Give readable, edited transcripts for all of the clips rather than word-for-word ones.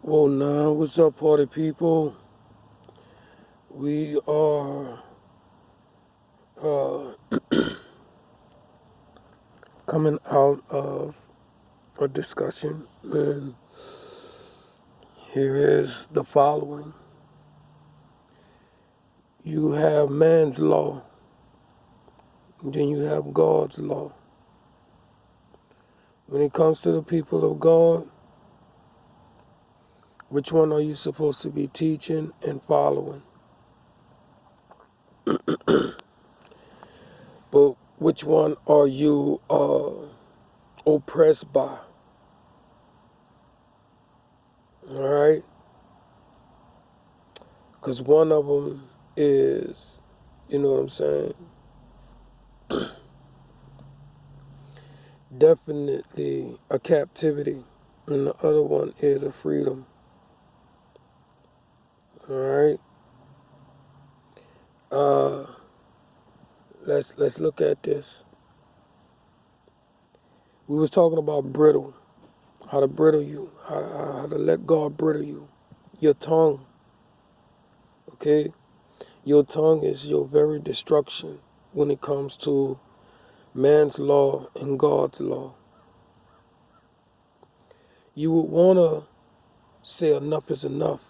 Well, now, what's up, party people? We are uh, coming out of a discussion, and here is the following. You have man's law, then you have God's law. When it comes to the people of God, which one are you supposed to be teaching and following? But which one are you oppressed by? All right? Because one of them is, you know what I'm saying, definitely a captivity, and the other one is a freedom. All right. Uh, let's look at this. We was talking about brittle, how to brittle you, how to let God brittle you. Your tongue, okay. Your tongue is your very destruction when it comes to man's law and God's law. You would wanna say enough is enough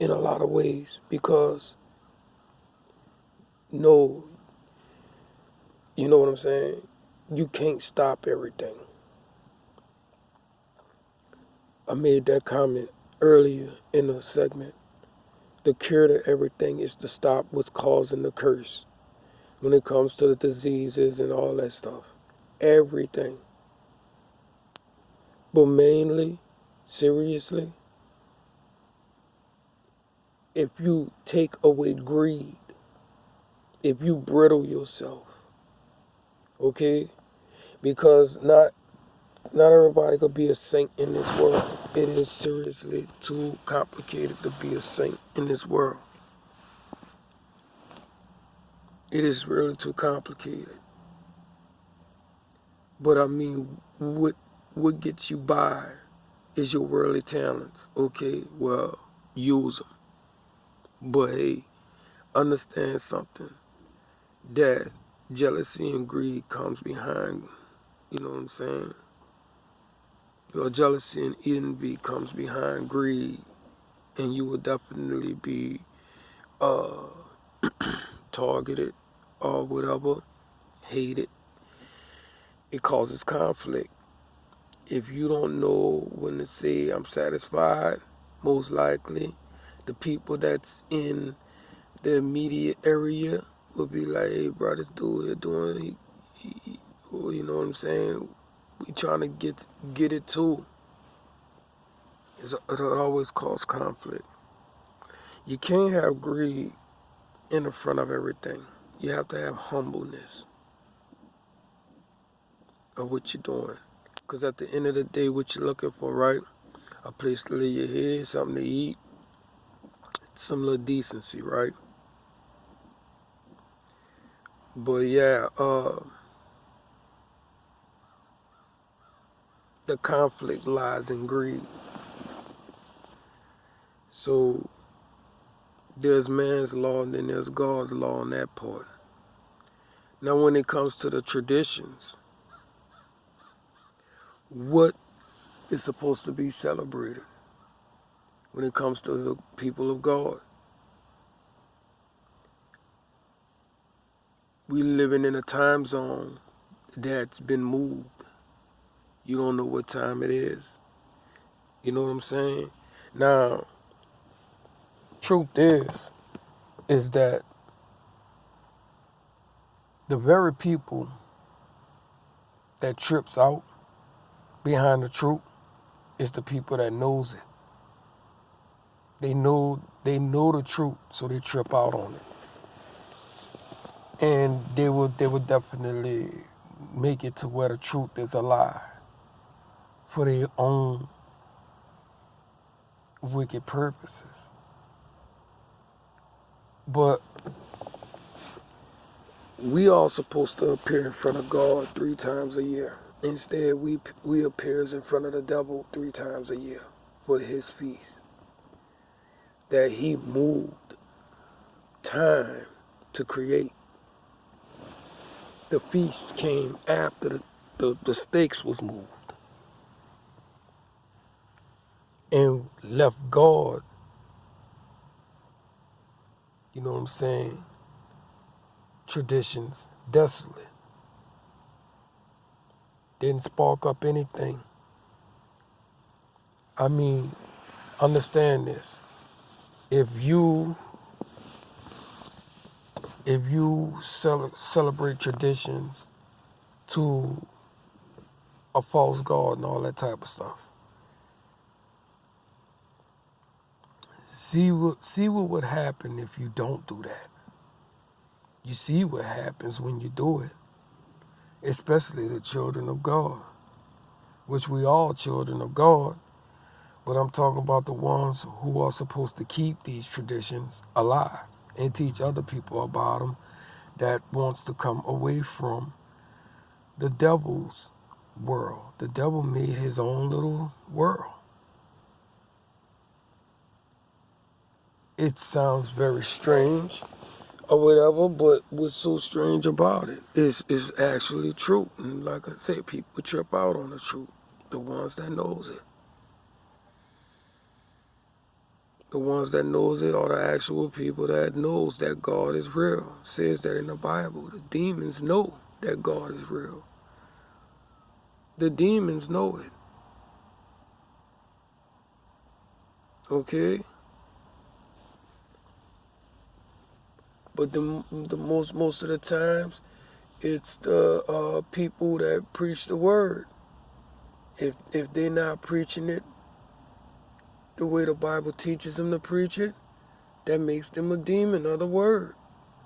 in a lot of ways because no, you know what I'm saying? You can't stop everything. I made that comment earlier in the segment. The cure to everything is to stop what's causing the curse when it comes to the diseases and all that stuff. Everything. But mainly, seriously, if you take away greed, if you brittle yourself, okay? Because not everybody could be a saint in this world. It is seriously too complicated to be a saint in this world. It is really too complicated. But I mean, what gets you by is your worldly talents. Okay, well, use them. But hey, understand something. That jealousy and greed comes behind, you know what I'm saying? Your jealousy and envy comes behind greed, and you will definitely be uh, targeted or whatever, hated. It causes conflict. If you don't know when to say I'm satisfied, most likely the people that's in the immediate area will be like, hey, bro, this dude here doing, well, you know what I'm saying? We trying to get it too. It'll always cause conflict. You can't have greed in the front of everything. You have to have humbleness of what you're doing. Because at the end of the day, what you're looking for, right? A place to lay your head, something to eat, some little decency, right? But yeah, the conflict lies in greed. So there's man's law and then there's God's law on that part. Now when it comes to the traditions, what is supposed to be celebrated when it comes to the people of God? We living in a time zone that's been moved. You don't know what time it is. You know what I'm saying? Now, truth is that the very people that trips out behind the truth is the people that knows it. They know the truth, so they trip out on it. And they will definitely make it to where the truth is a lie for their own wicked purposes. But we are supposed to appear in front of God 3 times a year. Instead, we appears in front of the devil 3 times a year. for his feast. That he moved time to create. The feast came after the stakes was moved. And left God, you know what I'm saying, traditions desolate. Didn't spark up anything. I mean, understand this. If you celebrate traditions to a false god and all that type of stuff, see what would happen if you don't do that. You see what happens when you do it, especially the children of God, which we all children of God, but I'm talking about the ones who are supposed to keep these traditions alive and teach other people about them that wants to come away from the devil's world. The devil made his own little world. It sounds very strange or whatever, but what's so strange about it is actually true. And like I say, people trip out on the truth, the ones that knows it. The ones that knows it are the actual people that knows that God is real. It says that in the Bible. The demons know that God is real. The demons know it. Okay? But the most of the times, it's the people that preach the word. If they're not preaching it the way the Bible teaches them to preach it, that makes them a demon of the word.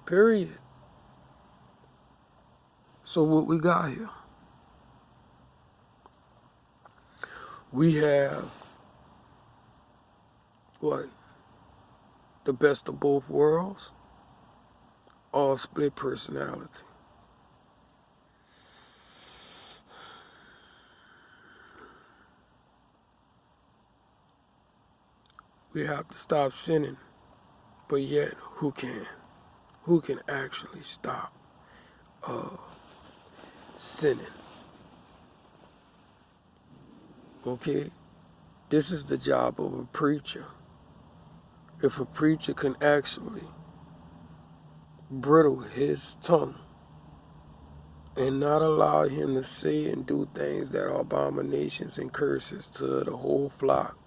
Period. So what we got here? We have what? The best of both worlds, all split personality. We have to stop sinning, but yet who can? Who can actually stop sinning? Okay? This is the job of a preacher. If a preacher can actually bridle his tongue and not allow him to say and do things that are abominations and curses to the whole flock,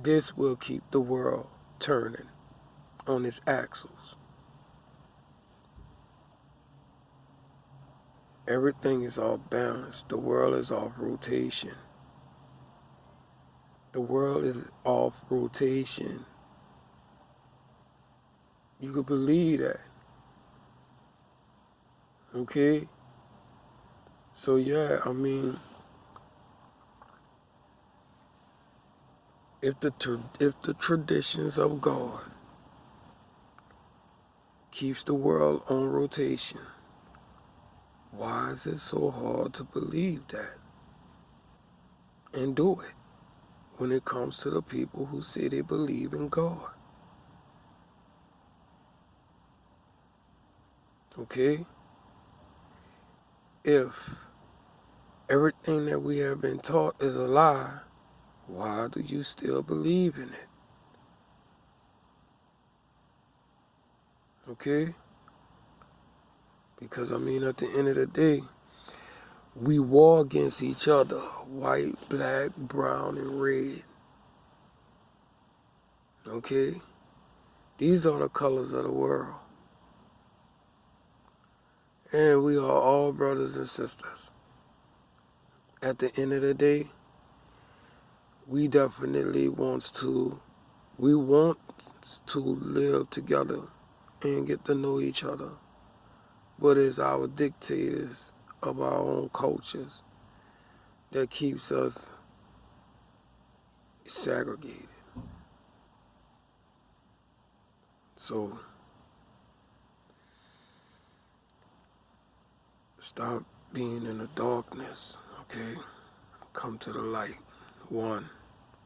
this will keep the world turning on its axles. Everything is off balance. The world is off rotation. The world is off rotation. You could believe that. Okay? So yeah, I mean, if the traditions of God keeps the world on rotation, why is it so hard to believe that and do it when it comes to the people who say they believe in God? Okay? If everything that we have been taught is a lie, why do you still believe in it? Okay? Because I mean, at the end of the day, we war against each other, white, black, brown, and red. Okay? These are the colors of the world. And we are all brothers and sisters. At the end of the day, we definitely we want to live together and get to know each other. But it's our dictators of our own cultures that keeps us segregated. So stop being in the darkness, okay? Come to the light. One.